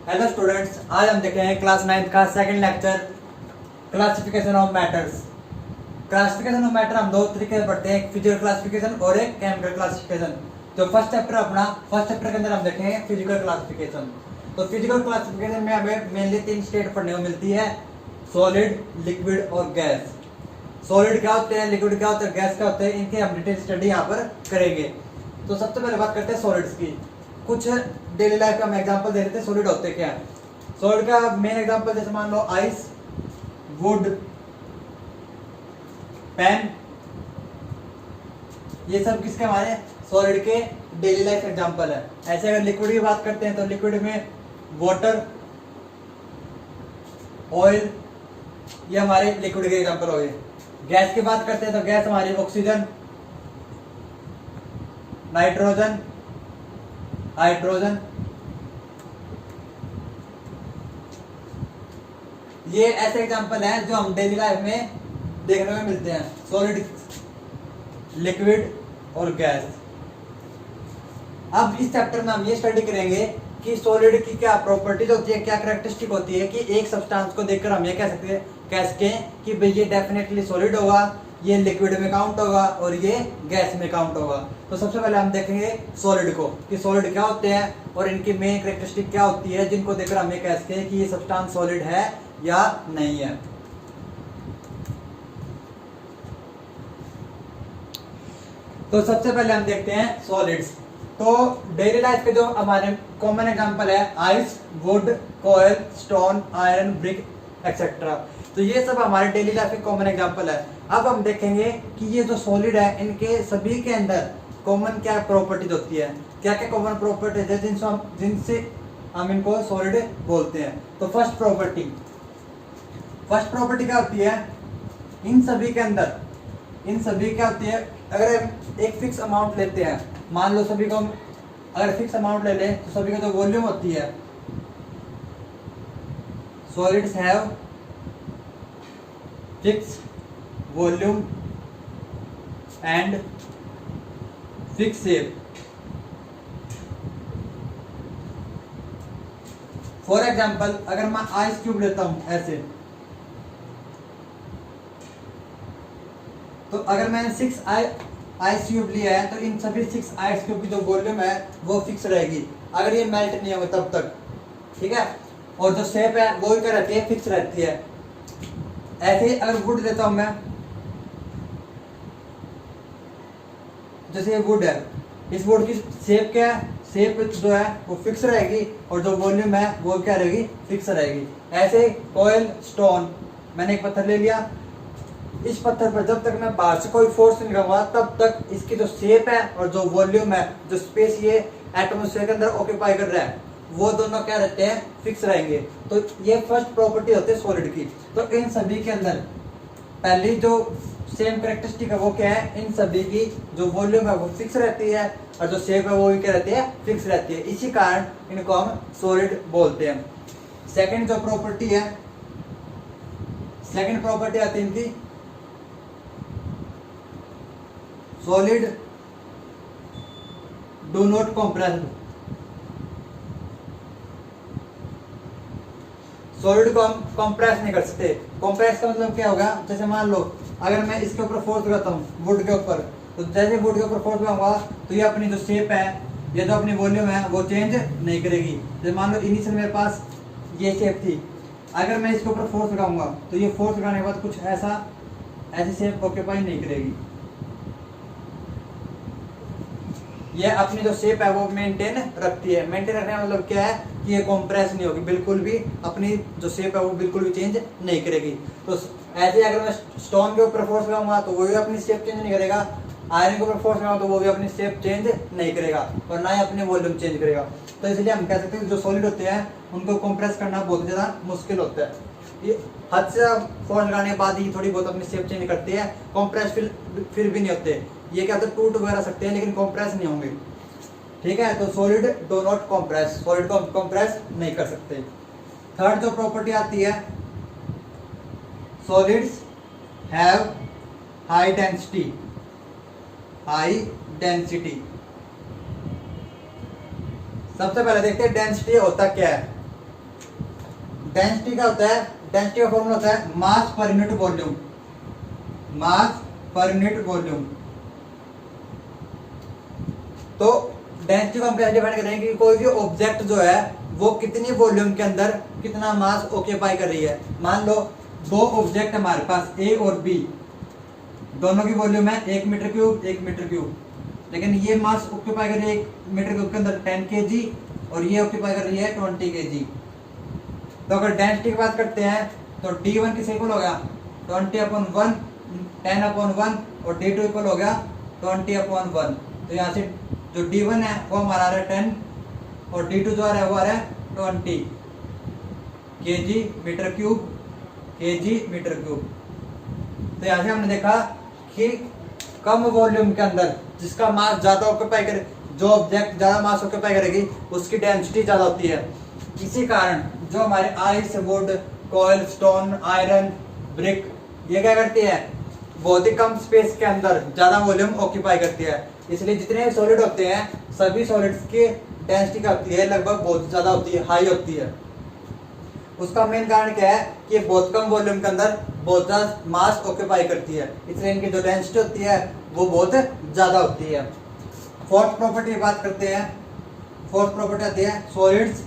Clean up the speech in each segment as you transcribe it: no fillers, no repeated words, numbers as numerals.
Hello students, आज हम देखेंगे क्लास 9 का second lecture classification of matters. Classification of matter हम दो तरीके से पढ़ते हैं, एक फिजिकल क्लासिफिकेशन और एक केमिकल क्लासिफिकेशन। तो फर्स्ट चैप्टर के अंदर हम देखेंगे फिजिकल क्लासिफिकेशन। तो फिजिकल क्लासिफिकेशन में हमें मेनली 3 स्टेट पढ़ने को मिलती है, सॉलिड, लिक्विड और गैस। सॉलिड क्या होते हैं, लिक्विड क्या होते हैं, गैस क्या होते हैं, इनकी हम डिटेल स्टडी यहाँ पर करेंगे। तो सबसे पहले बात करते हैं सॉलिड्स की। कुछ डेली लाइफ का हम एग्जांपल दे रहे थे सॉलिड होते क्या है। सॉलिड का मेन एग्जांपल जैसे मान लो आइस, वुड, पेन, ये सब किसके हमारे सॉलिड के डेली लाइफ एग्जांपल है। ऐसे अगर लिक्विड की बात करते हैं तो लिक्विड में वाटर, ऑयल, ये हमारे लिक्विड के एग्जांपल हो गए। गैस की बात करते हैं तो गैस हमारी ऑक्सीजन, नाइट्रोजन, हाइड्रोजन, ये ऐसे एग्जांपल हैं जो हम डेली लाइफ में देखने में मिलते हैं, सॉलिड, लिक्विड और गैस। अब इस चैप्टर में हम ये स्टडी करेंगे कि सॉलिड की क्या प्रॉपर्टीज होती है, क्या कैरेक्टरिस्टिक होती है कि एक सब्सटेंस को देखकर हम ये कह सकते हैं कि भाई ये डेफिनेटली सॉलिड होगा, ये लिक्विड में काउंट होगा और ये गैस में काउंट होगा। तो सबसे पहले हम देखेंगे सॉलिड को कि सॉलिड क्या होते हैं और इनकी मेन कैरेक्टरिस्टिक क्या होती है, जिनको देखकर हम ये कह सकते हैं कि ये सब्सटेंस सॉलिड है या नहीं है। तो सबसे पहले हम देखते हैं सॉलिड्स। तो डेली लाइफ के जो हमारे कॉमन एग्जांपल है आइस, वुड, कोयल, स्टोन, आयरन, ब्रिक एक्सेट्रा। तो ये सब हमारे डेली लाइफ के कॉमन एग्जांपल है। अब हम देखेंगे कि ये जो सॉलिड है इनके सभी के अंदर कॉमन क्या प्रॉपर्टीज होती है, क्या क्या कॉमन प्रॉपर्टीज है जिनसे हम इनको सॉलिड बोलते हैं। तो फर्स्ट प्रॉपर्टी क्या होती है, इन सभी क्या होती है, अगर हम एक फिक्स अमाउंट लेते हैं, मान लो सभी को हम अगर फिक्स अमाउंट ले लें तो सभी का जो वॉल्यूम होती है, solids have fix volume and fix shape. For example अगर मैं आइस क्यूब लेता हूं ऐसे, तो अगर मैंने 6 आइस क्यूब लिया है तो इन सभी 6 आइस क्यूब की जो वॉल्यूम है वो फिक्स रहेगी, अगर ये मेल्ट नहीं होगा तब तक, ठीक है। और जो शेप है वो क्या रहती है, फिक्स रहती है। ऐसे ही अगर वुड लेता हूं मैं, जैसे ये वुड है, इस वुड की शेप क्या है, शेप जो है वो फिक्स रहेगी और जो वॉल्यूम है वो क्या रहेगी, फिक्स रहेगी। ऐसे कोयल, स्टोन, मैंने एक पत्थर ले लिया, इस पत्थर पर जब तक मैं बाहर से कोई फोर्स नहीं लगाऊंगा तब तक इसकी जो शेप है और जो वॉल्यूम है, जो स्पेस ये एटमॉस्फेयर के अंदर ऑक्यूपाई कर रहा है, वो दोनों क्या रहते हैं, फिक्स रहेंगे। तो ये फर्स्ट प्रॉपर्टी होती है सॉलिड की। तो इन सभी के अंदर पहली जो सेम कैरेक्टरिस्टिक है वो क्या है, इन सभी की जो वॉल्यूम है वो फिक्स रहती है और जो शेप है वो भी क्या रहती है, फिक्स रहती है। इसी कारण इनको हम सॉलिड बोलते हैं। सेकंड जो प्रॉपर्टी है, सेकंड प्रॉपर्टी आती है इनकी, solid do not compress. Solid को हम कंप्रेस नहीं कर सकते। कंप्रेस का मतलब क्या होगा, जैसे मान लो अगर मैं इसके ऊपर फोर्स लगाता हूँ वुड के ऊपर, तो जैसे वुड के ऊपर फोर्स लगाऊंगा तो ये अपनी जो शेप है, ये जो अपनी वॉल्यूम है वो चेंज नहीं करेगी। जैसे मान लो इनिशियल मेरे पास ये शेप थी, अगर मैं इसके ऊपर फोर्स लगाऊंगा तो ये फोर्स लगाने के बाद कुछ ऐसी शेप ऑक्यूपाई नहीं करेगी। ये अपनी जो शेप है वो मेंटेन रखती है। मेंटेन रखने का मतलब क्या है कि ये कंप्रेस नहीं होगी, बिल्कुल भी अपनी जो शेप है वो बिल्कुल भी चेंज नहीं करेगी। तो ऐसे अगर मैं स्टोन के ऊपर फोर्स लगाऊंगा तो वो भी अपनी शेप चेंज नहीं करेगा, आयरन के ऊपर फोर्स लगाऊंगा तो वो भी अपनी शेप चेंज नहीं करेगा और ना ही अपनी वॉल्यूम चेंज करेगा। तो इसलिए हम कह सकते हैं जो सॉलिड होते हैं उनको कंप्रेस करना बहुत ज़्यादा मुश्किल होता है। ये हद से फोर्स लगाने के बाद ही थोड़ी बहुत अपनी शेप चेंज करती है, कंप्रेस फिर भी नहीं होते। ये क्या होता है, टूट वगैरह सकते हैं लेकिन कंप्रेस नहीं होंगे, ठीक है। तो solid do not compress, solid को कंप्रेस नहीं कर सकते। थर्ड जो प्रॉपर्टी आती है, सॉलिड्स हैव हाई डेंसिटी। सबसे पहले देखते हैं डेंसिटी होता क्या है। डेंसिटी का होता है, डेंसिटी का फॉर्मूला होता है मास पर यूनिट वॉल्यूम, मास पर यूनिट वॉल्यूम। तो डेंसिटी को हम कैसे डिफाइन करेंगे कि कोई भी ऑब्जेक्ट जो है वो कितनी वॉल्यूम के अंदर कितना मास ऑक्यूपाई कर रही है। मान लो दो ऑब्जेक्ट हमारे पास ए और बी, दोनों की वॉल्यूम है 1 मीटर क्यूब 1 मीटर क्यूब, लेकिन ये मास ऑक्यूपाई कर रही है 1 मीटर क्यूब के अंदर 10 kg और ये ऑक्यूपाई कर रही है 20 kg। तो अगर डेंसिटी की बात करते हैं तो D1 किस इक्वल हो गया 20/1, 10/1 और D2 इक्वल हो गया 20/1। तो यहाँ से जो D1 है वो हमारा आ रहा है 10 और D2 जो आ रहा है वो आ रहा है 20 kg metre cube, kg metre cube. तो यहाँ से हमने देखा कि कम वॉल्यूम के अंदर जिसका मास ज्यादा ऑक्यूपाई करे, जो ऑब्जेक्ट ज्यादा मास ऑक्यूपाई करेगी उसकी डेंसिटी ज्यादा होती है। इसी कारण जो हमारे आइस, वुड, कोयल, स्टोन, आयरन, ब्रिक ये क्या करती है, बहुत ही कम स्पेस के अंदर ज्यादा वॉल्यूम ऑक्यूपाई करती है। इसलिए जितने सॉलिड होते हैं सभी सॉलिड्स की डेंसिटी क्या होती है, लगभग बहुत ज्यादा होती है, हाई होती है। उसका मेन कारण क्या है कि बहुत कम वॉल्यूम के अंदर बहुत ज्यादा मास ऑक्यूपाई करती है, इसलिए इनकी जो डेंसिटी होती है वो बहुत ज्यादा होती है। फोर्थ प्रॉपर्टी की बात करते हैं। फोर्थ प्रॉपर्टी आती है solids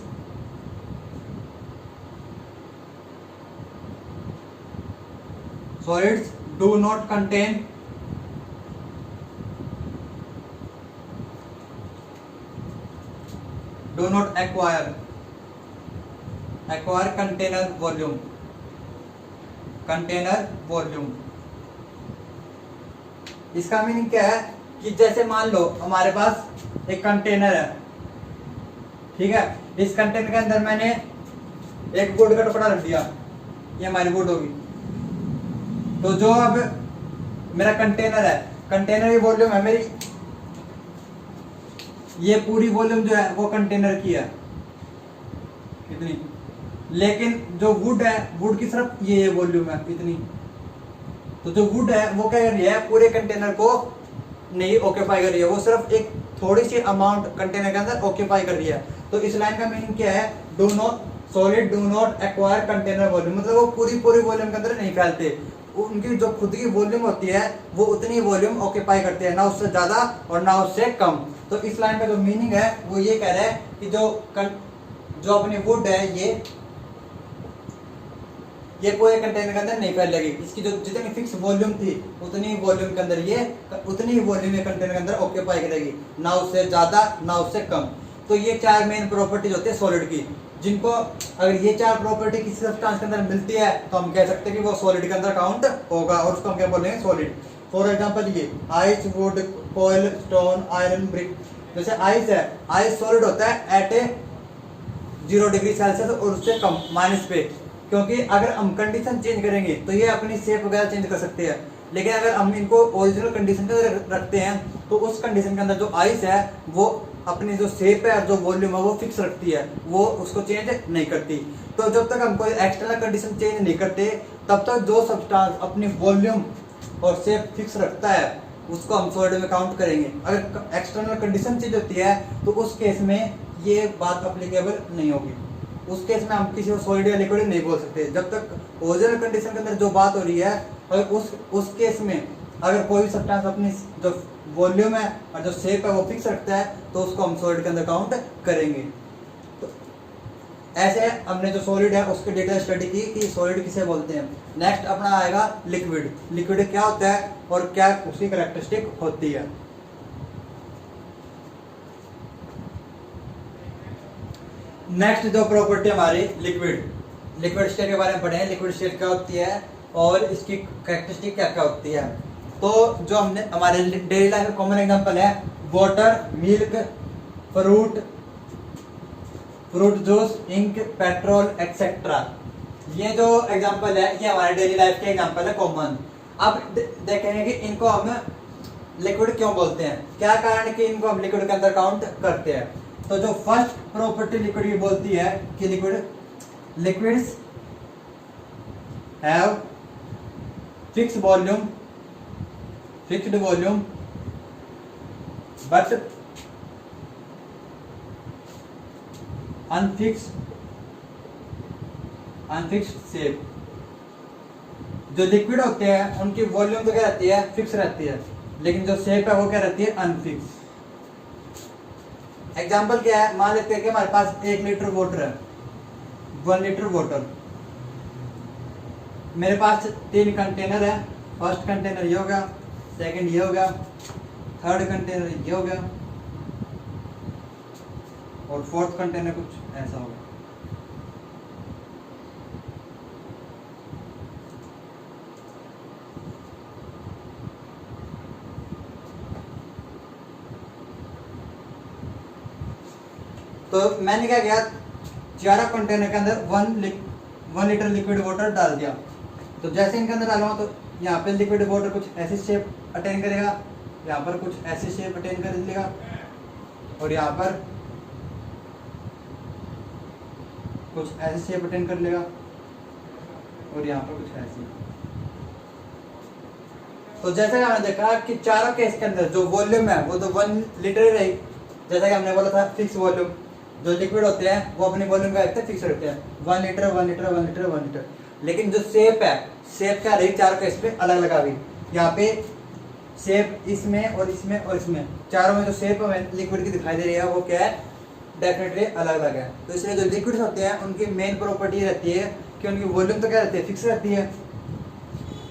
solids do not contain do not acquire container volume, container volume। इसका मीनिंग क्या है कि जैसे मान लो हमारे पास एक कंटेनर है, ठीक है, इस कंटेनर के अंदर मैंने एक वुड का टुकड़ा रख दिया, ये हमारी वुड होगी। तो जो अब मेरा कंटेनर है, कंटेनर की वॉल्यूम है मेरी, ये पूरी वॉल्यूम जो है वो कंटेनर की है इतनी, लेकिन जो वुड है वुड की सिर्फ ये वॉल्यूम है इतनी। तो जो वुड है वो क्या कर रही है, पूरे कंटेनर को नहीं ऑक्यूपाई कर रही है, वो सिर्फ एक थोड़ी सी अमाउंट कंटेनर के अंदर ऑक्यूपाई कर रही है। तो इस लाइन का मीनिंग क्या है, do not solid do not acquire container volume, मतलब वो पूरी वॉल्यूम के अंदर नहीं फैलते, उनकी जो खुद की वॉल्यूम होती है वो उतनी वॉल्यूम ऑक्यूपाई करते हैं, ना उससे ज्यादा और ना उससे कम। तो इस लाइन का जो मीनिंग है वो ये कह रहा है कि जो अपनी वुड है ये पूरे कंटेनर के अंदर नहीं फैलेगी, इसकी जो जितनी फिक्स वॉल्यूम थी उतनी वॉल्यूम के अंदर ये उतनी वॉल्यूम कंटेनर के अंदर ऑक्यूपाई करेगी, ना उससे ज्यादा ना उससे कम। तो ये चार मेन प्रॉपर्टीज होती है सॉलिड की, जिनको अगर ये चार प्रॉपर्टी किसी सब्सटेंस के अंदर मिलती है तो हम कह सकते हैं कि वो सॉलिड के अंदर काउंट होगा, और उसको हम क्या बोलेंगे, सॉलिड। फॉर एग्जांपल ये आइस, वुड, कोयल, स्टोन, आयरन, ब्रिक। जैसे आइस है, आइस सॉलिड होता है एट ए 0 डिग्री सेल्सियस और उससे कम माइनस पे, क्योंकि अगर हम कंडीशन चेंज करेंगे तो ये अपनी शेप वगैरह चेंज कर सकते हैं, लेकिन अगर हम इनको ओरिजिनल कंडीशन पे रखते हैं तो उस कंडीशन के अंदर जो आइस है वो अपनी जो शेप है और जो वॉल्यूम है वो फिक्स रखती है, वो उसको चेंज नहीं करती। तो जब तक हम कोई एक्सटर्नल कंडीशन चेंज नहीं करते तब तक जो सब्सटेंस अपनी वॉल्यूम और शेप फिक्स रखता है उसको हम सॉलिड में काउंट करेंगे। अगर एक्सटर्नल कंडीशन चेंज होती है तो उस केस में ये बात अप्लीकेबल नहीं होगी, उस केस में हम किसी को सॉलिड या लिक्विड नहीं बोल सकते। जब तक ओरिजिनल कंडीशन के अंदर जो बात हो रही है, अगर उस केस में अगर कोई सब्सटेंस अपनी जो वॉल्यूम है और जो शेप है वो फिक्स रखता है तो उसको हम सॉलिड के अंदर काउंट करेंगे। तो ऐसे हमने जो सॉलिड है उसकी डिटेल स्टडी की कि सॉलिड किसे बोलते हैं। नेक्स्ट अपना आएगा लिक्विड। लिक्विड क्या होता है और क्या उसकी कैरेक्टरिस्टिक होती है। नेक्स्ट जो प्रॉपर्टी हमारी लिक्विड स्टेट के बारे में पढ़े हैं, लिक्विड स्टेट क्या होती है और इसकी कैरेक्टरिस्टिक क्या क्या होती है। तो जो हमने हमारे डेली लाइफ में कॉमन एग्जांपल है water, milk, fruit juice, ink, petrol etcetera. ये जो एग्जांपल है ये हमारे डेली लाइफ के एग्जांपल है कॉमन। अब देखेंगे कि इनको हम लिक्विड क्यों बोलते हैं, क्या कारण है कि इनको हम लिक्विड के अंदर काउंट करते हैं। तो जो फर्स्ट प्रॉपर्टी लिक्विड की बोलती है कि liquids have fixed volume but unfixed unfixed shape. जो लिक्विड होते हैं उनकी वॉल्यूम तो क्या रहती है, फिक्स रहती है, लेकिन जो शेप है वो क्या रहती है, अनफिक्स। एग्जांपल क्या है, मान लेते हैं कि हमारे पास 1 लीटर वाटर है, 1 लीटर वाटर। मेरे पास 3 कंटेनर है। फर्स्ट कंटेनर ये होगा, सेकंड ये होगा, थर्ड कंटेनर ये होगा, और फोर्थ कंटेनर कुछ ऐसा होगा। तो मैंने क्या किया, चारों कंटेनर के अंदर 1 लीटर लिक्विड वाटर डाल दिया। तो जैसे इनके अंदर डालूंगा तो यहाँ पे लिक्विड वाटर कुछ ऐसी शेप अटेन करेगा, यहाँ पर कुछ ऐसी शेप अटेन कर लेगा, और यहाँ पर कुछ ऐसी शेप अटेन कर लेगा, और यहाँ पर कुछ ऐसी। तो जैसा कि हमने देखा कि चारों केस के अंदर जो वॉल्यूम है वो तो 1 लीटर ही रही। जैसा कि हमने बोला था फिक्स वॉल्यूम, जो लिक्विड होते हैं वो अपनी वॉल्यूम का एक फिक्स रखते हैं, 1 लीटर 1 लीटर 1 लीटर 1 लीटर। लेकिन जो शेप है, शेप क्या रही, चारों केस पे अलग अलग आ गई। यहाँ पे शेप इसमें और इसमें और इसमें, चारों में जो शेप हमें लिक्विड की दिखाई दे रही है वो क्या है, डेफिनेटली अलग अलग है। तो इसलिए जो लिक्विड्स होते हैं उनकी मेन प्रॉपर्टी रहती है कि उनकी वॉल्यूम तो क्या रहती है, फिक्स रहती है,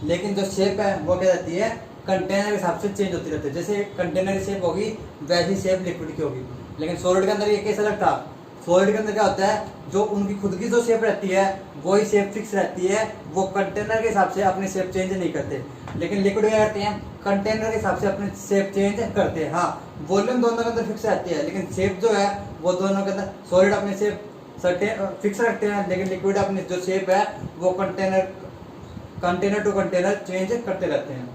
लेकिन जो शेप है वो क्या रहती है, कंटेनर के हिसाब से चेंज होती रहती है। जैसे कंटेनर की शेप होगी वैसी शेप लिक्विड की होगी। लेकिन सॉलिड के अंदर ये केस अलग था। सॉलिड के अंदर क्या होता है, जो उनकी खुद की जो शेप रहती है वही शेप फिक्स रहती है, वो कंटेनर के हिसाब से अपनी शेप चेंज नहीं करते। लेकिन लिक्विड क्या करते हैं, कंटेनर के हिसाब से अपनी शेप चेंज करते हैं। हाँ, वॉल्यूम दोनों के अंदर फिक्स रहती है, लेकिन शेप जो है वो दोनों के अंदर, सॉलिड अपनी शेप फिक्स रखते हैं, लेकिन लिक्विड अपनी जो शेप है वो कंटेनर टू कंटेनर चेंज करते रहते हैं।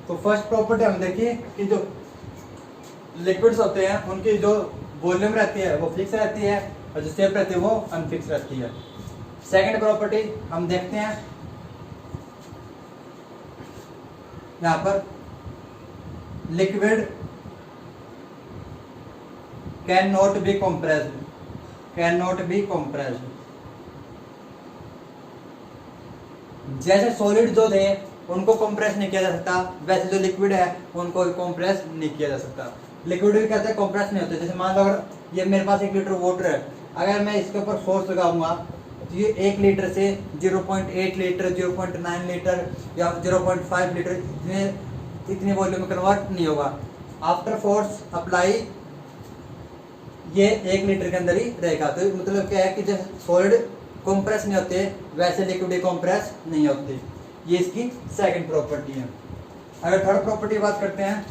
तो फर्स्ट प्रॉपर्टी हम देखिए कि जो लिक्विड्स होते हैं उनकी जो वॉल्यूम रहती है वो फिक्स रहती है, और जो शेप रहती है वो अनफिक्स रहती है। सेकंड प्रॉपर्टी हम देखते हैं, यहाँ पर liquid can not be compressed, can not be compressed. जैसे सॉलिड जो थे उनको कंप्रेस नहीं किया जा सकता, वैसे जो लिक्विड है उनको कंप्रेस नहीं किया जा सकता। लिक्विड भी कहते हैं कंप्रेस नहीं होते। जैसे मान लो अगर ये मेरे पास 1 लीटर वाटर है, अगर मैं इसके ऊपर फोर्स लगाऊंगा तो ये 1 लीटर से 0.8 लीटर 0.9 लीटर या 0.5 लीटर इतनी वॉल्यूम में कन्वर्ट नहीं होगा। आफ्टर फोर्स अप्लाई ये 1 लीटर के अंदर ही रहेगा। तो मतलब क्या है कि जैसे सॉलिड कंप्रेस नहीं होते वैसे लिक्विड कंप्रेस नहीं होते। ये इसकी सेकंड प्रॉपर्टी है। अगर थर्ड प्रॉपर्टी की बात करते हैं,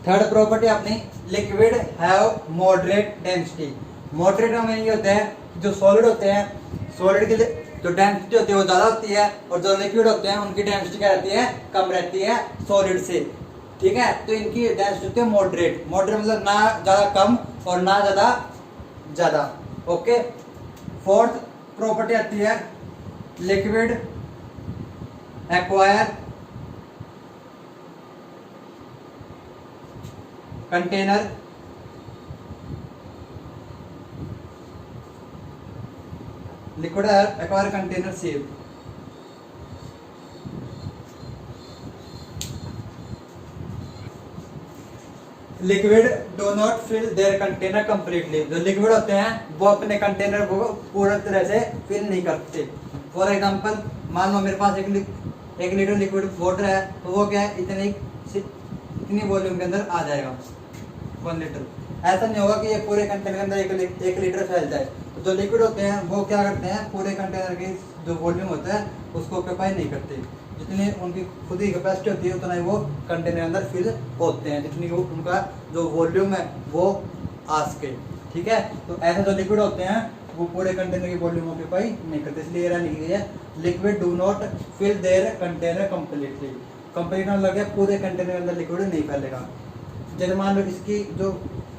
थर्ड प्रॉपर्टी अपनी liquid have moderate density. Moderate में ये होता है जो सॉलिड होते हैं, सॉलिड के लिए जो डेंसिटी होती है वो ज्यादा होती है, और जो लिक्विड होते हैं उनकी डेंसिटी क्या रहती है, कम रहती है सॉलिड से। ठीक है, तो इनकी डेंसिटी होती है मॉडरेट। मॉडरेट मतलब ना ज्यादा कम और ना ज्यादा ज्यादा। ओके, फोर्थ प्रॉपर्टी आती है liquid acquire container liquid acquire container shape. Liquid do not fill their container completely. जो लिक्विड होते हैं वो अपने कंटेनर को पूरी तरह से फिल नहीं करते। फॉर एग्जांपल, मान लो मेरे पास 1 लीटर लिक्विड वाटर है, तो वो क्या है, इतनी वॉल्यूम के अंदर आ जाएगा 1 लीटर। ऐसा नहीं होगा कि ये पूरे कंटेनर के अंदर 1 लीटर फैल जाए। तो जो लिक्विड होते हैं वो क्या करते हैं, पूरे कंटेनर की जो वॉल्यूम होता है उसको ऑक्यूपाई नहीं करते। जितनी उनकी खुद की कैपेसिटी होती है उतना ही वो कंटेनर के अंदर फिल होते हैं, जितनी उनका जो वॉल्यूम है वो आ सके। ठीक है, तो ऐसे जो लिक्विड होते हैं वो पूरे कंटेनर की वॉल्यूम ऑक्यूपाई नहीं करते, इसलिए ये लिखी गई है liquid do not fill their container completely. Complete मतलब क्या, पूरे कंटेनर के अंदर लिक्विड नहीं फैलेगा। जैसे मान लो इसकी जो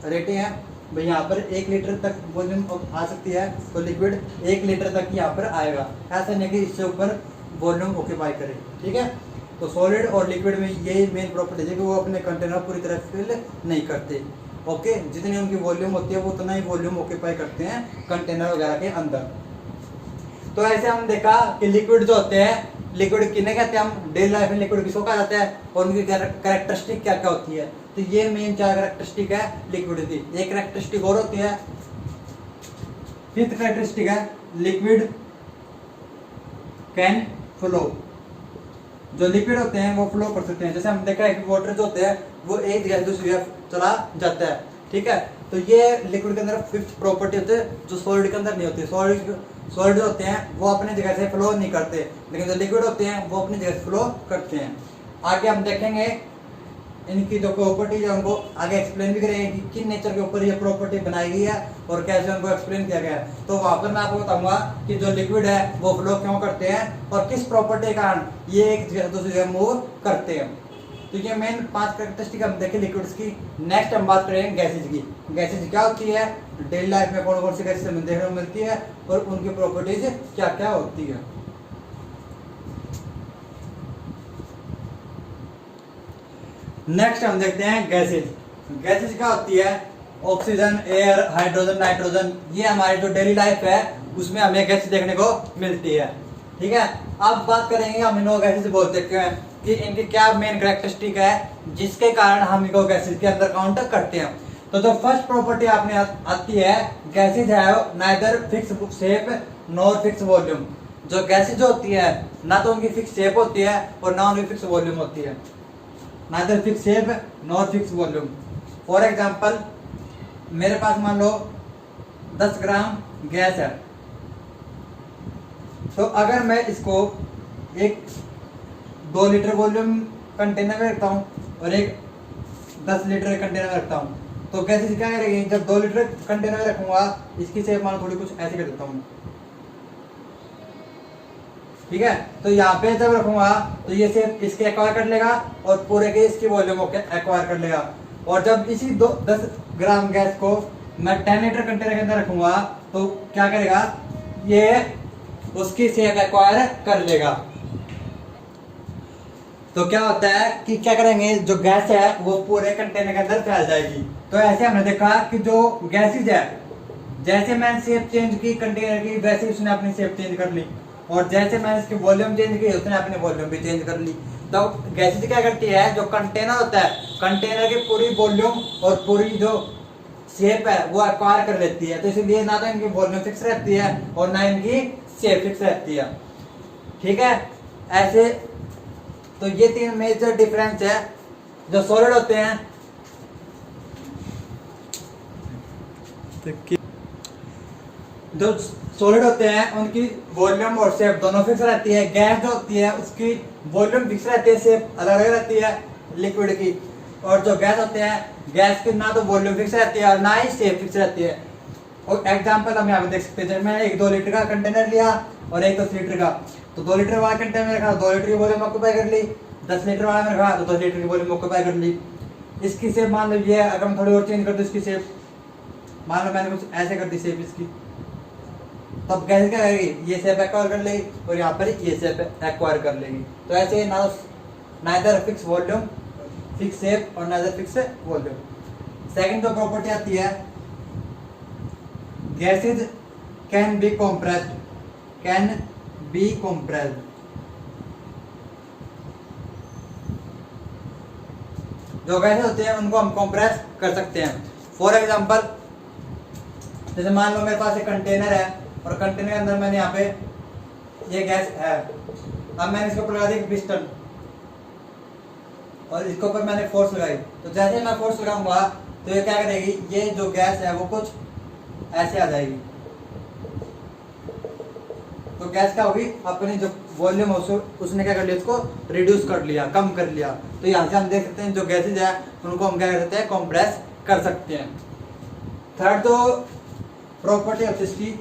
रेटिंग है भाई, यहाँ पर 1 लीटर तक वॉल्यूम आ सकती है, तो लिक्विड 1 लीटर तक यहाँ पर आएगा। ऐसा नहीं कि इससे ऊपर वॉल्यूम ऑक्यूपाई करे। ठीक है, तो सॉलिड और लिक्विड में यही मेन प्रॉपर्टी है कि वो अपने कंटेनर पूरी तरह फिल नहीं करते। ओके, जितनी उनकी वॉल्यूम होती है वो उतना ही वॉल्यूम ऑक्यूपाई करते हैं कंटेनर वगैरह के अंदर। तो ऐसे हम देखा कि लिक्विड जो होते हैं, लिक्विड किन्हें कहते हैं हम डेली लाइफ में, लिक्विड किसको कहा जाता है और उनकी कैरेक्टरिस्टिक क्या क्या होती है। तो ये मेन 4 कैरेक्टरिस्टिक है लिक्विड की। एक कैरेक्टरिस्टिक और होती है, फिफ्थ कैरेक्टरिस्टिक है लिक्विड कैन फ्लो। जो लिक्विड होते हैं वो फ्लो कर सकते हैं। जैसे हम देखा है कि वाटर जो होते हैं वो एक जगह से दूसरी जगह चला जाता है, ठीक है। तो ये लिक्विड के अंदर फिफ्थ प्रॉपर्टी होती है जो सॉलिड के अंदर नहीं होती। सॉलिड होते हैं वो अपने जगह से फ्लो नहीं करते, लेकिन जो लिक्विड होते हैं वो अपनी जगह से फ्लो करते हैं। आगे हम देखेंगे इनकी जो प्रॉपर्टी है उनको आगे एक्सप्लेन भी करेंगे कि किन नेचर के ऊपर ये प्रॉपर्टी बनाई गई है और कैसे उनको एक्सप्लेन किया गया है। तो वहां पर मैं आपको बताऊंगा कि जो लिक्विड है वो फ्लो क्यों करते हैं और किस प्रॉपर्टी के कारण ये एक जगह दूसरी जगह मूव करते हैं। तो ये मेन 5 कैरेक्टरिस्टिक हम देखें लिक्विड्स की। नेक्स्ट हम बात करेंगे गैसेज की। गैसेज क्या होती है, डेली लाइफ में कौन कौन सी गैसेज हमें देखने को मिलती है और उनकी प्रॉपर्टीज क्या क्या होती है। नेक्स्ट हम देखते हैं गैसेज। गैसेज क्या होती है, ऑक्सीजन, एयर, हाइड्रोजन, नाइट्रोजन, ये हमारी जो डेली लाइफ है उसमें हमें गैसेज देखने को मिलती है, ठीक है। अब बात करेंगे हम इनको गैसेज बोलते हैं कि इनकी क्या मेन कैरेक्टरिस्टिक है जिसके कारण हम इनको गैसेज के अंदर काउंट करते हैं। तो जो फर्स्ट प्रॉपर्टी आपने आती है, गैसेज है neither fix shape nor fix volume. जो गैसेज होती है ना तो उनकी फिक्स शेप होती है और ना उनकी फिक्स वॉल्यूम होती है, neither fix shape nor fix volume. For example मेरे पास मान लो 10 ग्राम गैस है, तो अगर मैं इसको एक 2 लीटर वॉल्यूम कंटेनर में रखता हूँ और एक 10 लीटर कंटेनर में रखता हूँ, तो गैसेज क्या करेगी, जब 2 लीटर कंटेनर में रखूंगा इसकी शेप मान थोड़ी कुछ ऐसे कर देता हूँ, ठीक है। तो यहाँ पे जब रखूंगा तो ये शेप इसके एक्वायर कर लेगा और पूरे के इसकी वॉल्यूम एक्वायर कर लेगा। और जब इसी 10 ग्राम गैस को मैं 10 लीटर कंटेनर के अंदर रखूंगा तो क्या करेगा, ये उसकी शेप एक्वायर कर लेगा। तो क्या होता है कि क्या करेंगे, जो गैस है वो पूरे कंटेनर के अंदर फैल जाएगी। तो ऐसे हमने देखा कि जो गैसेज है, जैसे मैंने शेप चेंज की कंटेनर की वैसे उसने अपनी शेप चेंज कर ली, और जैसे मैंने इसकी वॉल्यूम चेंज की उसने अपनी वॉल्यूम भी चेंज कर ली। तो गैसेज क्या करती है, जो कंटेनर होता है कंटेनर की पूरी वॉल्यूम और पूरी जो शेप है वो एक्वायर कर लेती है। तो इसलिए ना तो इनकी वॉल्यूम फिक्स रहती है और ना इनकी शेप फिक्स रहती है, ठीक है। ऐसे तो ये 3 मेजर डिफरेंस है। जो सॉलिड होते हैं, जो सॉलिड होते हैं उनकी वॉल्यूम और शेप दोनों फिक्स रहती है। गैस जो होती है उसकी वॉल्यूम फिक्स रहती है, शेप अलग अलग रहती है लिक्विड की। और जो गैस होते हैं गैस की ना तो वॉल्यूम फिक्स रहती है और ना ही शेप फिक्स रहती है। और एग्जांपल हम यहाँ पे देख सकते हैं, जब मैंने एक 2 लीटर का कंटेनर लिया और एक 10 लीटर का, तो 2 लीटर वाला कंटेनर में रखा 2 लीटर की वॉल्यूम ऑक्यूपाई कर ली, 10 लीटर वाला में रखा तो 10 लीटर की वॉल्यूम ऑक्यूपाई कर ली। इसकी शेप मान लो ये, अगर मैं थोड़ी और चेंज कर दूँ इसकी शेप, मान लो मैंने कुछ ऐसे कर दी शेप इसकी, तब गैस क्या करेगी, ये शेप एक्वायर कर लेगी और यहाँ पर ये शेप एक्वायर कर लेगी। तो ऐसे ना neither fix volume fix shape और नाइदर फिक्स वॉल्यूम। सेकंड जो प्रॉपर्टी आती है, gases can be compressed, can be compressed. जो गैसेज होते हैं उनको हम कंप्रेस कर सकते हैं। फॉर एग्जांपल जैसे मान लो मेरे पास एक कंटेनर है और कंटेनर के अंदर मैंने यहाँ पे ये गैस है, अब मैंने इसके ऊपर लगा दी पिस्टन और इसके ऊपर मैंने फोर्स लगाई। तो जैसे मैं फोर्स लगाऊंगा तो ये क्या करेगी, ये जो गैस है वो कुछ ऐसे आ जाएगी। तो गैस क्या होगी, अपनी जो वॉल्यूम है उसने क्या कर लिया, इसको रिड्यूस कर लिया, कम कर लिया। तो यहाँ से हम देख सकते हैं जो गैसेज है उनको हम क्या कर सकते हैं, कंप्रेस कर सकते हैं। थर्ड तो प्रॉपर्टी ऑफ इसकी,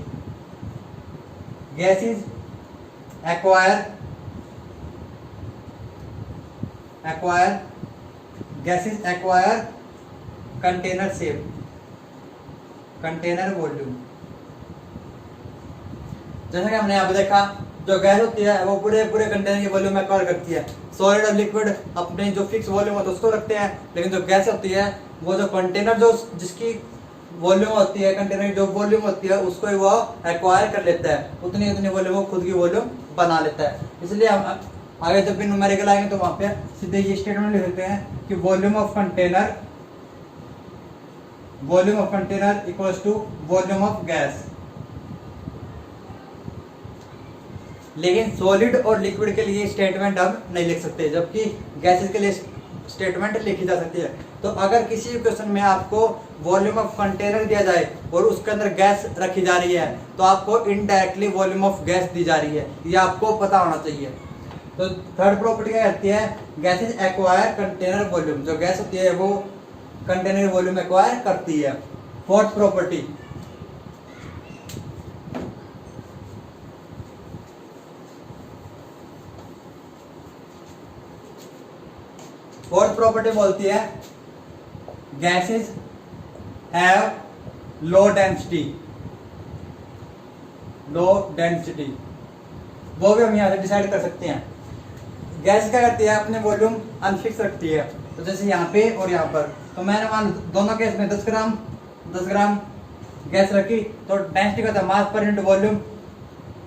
gases acquire gases acquire container shape, container volume. जैसा कि हमने यहाँ पे देखा, जो गैस होती है वो पूरे कंटेनर की वॉल्यूम एक्वायर करती है। सॉलिड और लिक्विड अपने जो फिक्स वॉल्यूम होता है उसको रखते हैं, लेकिन जो गैस होती है वो जो कंटेनर जो जिसकी वॉल्यूम होती है, कंटेनर की जो वॉल्यूम होती है उसको ही वो एक्वायर कर लेता है, उतनी उतनी वॉल्यूम वो खुद की वॉल्यूम बना लेता है। इसलिए हम आगे जब भी न्यूमेरिकल आएंगे तो वहां पे सीधे ये स्टेटमेंट लिख देते हैं कि volume of container equals to volume of gas. लेकिन सॉलिड और लिक्विड के लिए स्टेटमेंट हम नहीं लिख सकते, जबकि गैसेस के लिए स्टेटमेंट लिखी जा सकती है। तो अगर किसी भी क्वेश्चन में आपको वॉल्यूम ऑफ कंटेनर दिया जाए और उसके अंदर गैस रखी जा रही है तो आपको इनडायरेक्टली वॉल्यूम ऑफ गैस दी जा रही है, ये आपको पता होना चाहिए। तो थर्ड प्रॉपर्टी क्या कहती है, गैसेज एक्वायर कंटेनर वॉल्यूम, जो गैस होती है वो कंटेनर वॉल्यूम एक्वायर करती है। फोर्थ प्रॉपर्टी, बोलती है गैसेज हैव लो डेंसिटी, वो भी हम यहाँ से डिसाइड कर सकते हैं। गैस क्या करती है, अपने वॉल्यूम अनफिक्स रखती है। तो जैसे यहाँ पे और यहाँ पर, तो मैंने मान दोनों केस में 10 ग्राम गैस रखी, तो डेंसिटी का था मास पर इनटू वॉल्यूम।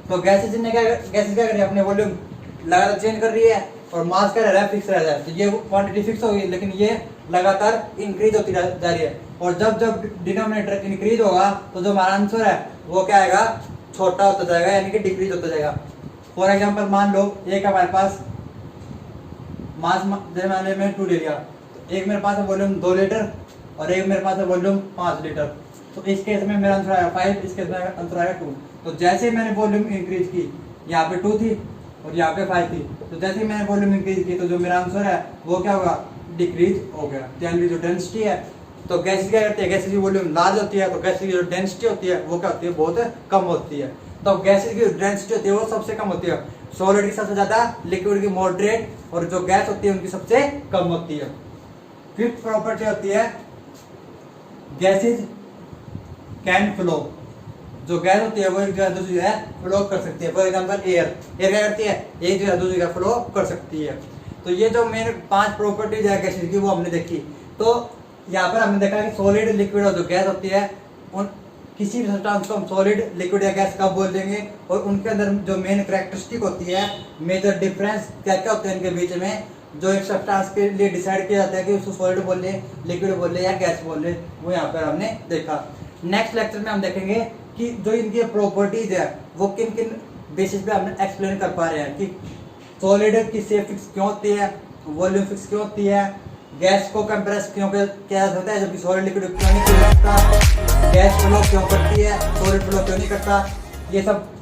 तो गैसेज क्या कर रही है, अपने वॉल्यूम लगातार चेंज कर रही है और मास क्या रह रहा है, फिक्स रह रहा है। तो ये क्वांटिटी फिक्स होगी, लेकिन ये लगातार इंक्रीज होती जा रही है। और जब डिनोमिनेटर इंक्रीज होगा तो जो हमारा आंसर है वो क्या आएगा, छोटा होता जाएगा, यानी कि डिक्रीज होता जाएगा। फॉर एग्जाम्पल मान लो एक हमारे पास मास जैसे में 2 ले लिया, तो एक मेरे पास है वॉल्यूम 2 लीटर और एक मेरे पास है वॉल्यूम 5 लीटर। तो इस केस में मेरा आंसर आएगा 5, इस केस में आंसर आएगा 2। तो जैसे ही मैंने वॉल्यूम इंक्रीज की, यहाँ पे 2 थी और यहाँ पे 5 थी, तो जैसे ही मैंने वॉल्यूम इंक्रीज की तो जो मेरा आंसर है वो क्या होगा, डिक्रीज हो गया। यानी जो डेंसिटी है, तो गैस क्या करती है, गैस की वॉल्यूम लार्ज होती है तो गैस की जो डेंसिटी होती है वो क्या होती है, बहुत कम होती है। तो गैस की डेंसिटी होती है वो सबसे कम होती है, सॉलिड की सबसे ज्यादा, लिक्विड की मॉडरेट, और जो गैस होती है उनकी सबसे कम होती है। फिफ्थ प्रॉपर्टी होती है गैसेज कैन फ्लो, जो गैस होती है वो एक जगह दूसरी जगह फ्लो कर सकती है। फॉर एग्जांपल एयर क्या करती है, एक जगह दूसरी जगह फ्लो कर सकती है। तो ये जो मेन 5 प्रॉपर्टीज है गैसेज की वो हमने देखी। तो यहाँ पर हमने देखा कि सॉलिड, लिक्विड और जो गैस होती है, उन किसी भी सब्सटेंस को हम सॉलिड, लिक्विड या गैस कब बोल देंगे, और उनके अंदर जो मेन कैरेक्टरिस्टिक होती है, मेजर डिफरेंस क्या क्या होते हैं इनके बीच में, जो एक सब्सटेंस के लिए डिसाइड किया जाता है कि उसको सॉलिड बोल ले, लिक्विड बोल ले या गैस बोल ले, वो यहाँ पर हमने देखा। नेक्स्ट लेक्चर में हम देखेंगे कि जो इनकी प्रॉपर्टीज है वो किन किन बेसिस पे हम एक्सप्लेन कर पा रहे हैं कि सॉलिड किससे फिक्स क्यों होती है, वॉल्यूम फिक्स क्यों होती है, गैस को कंप्रेस क्यों किया जाता है जबकि सॉलिड लिक्विड क्यों नहीं किया जाता, गैस फ्लो क्यों करती है, सॉलिड फ्लो क्यों नहीं करता, ये सब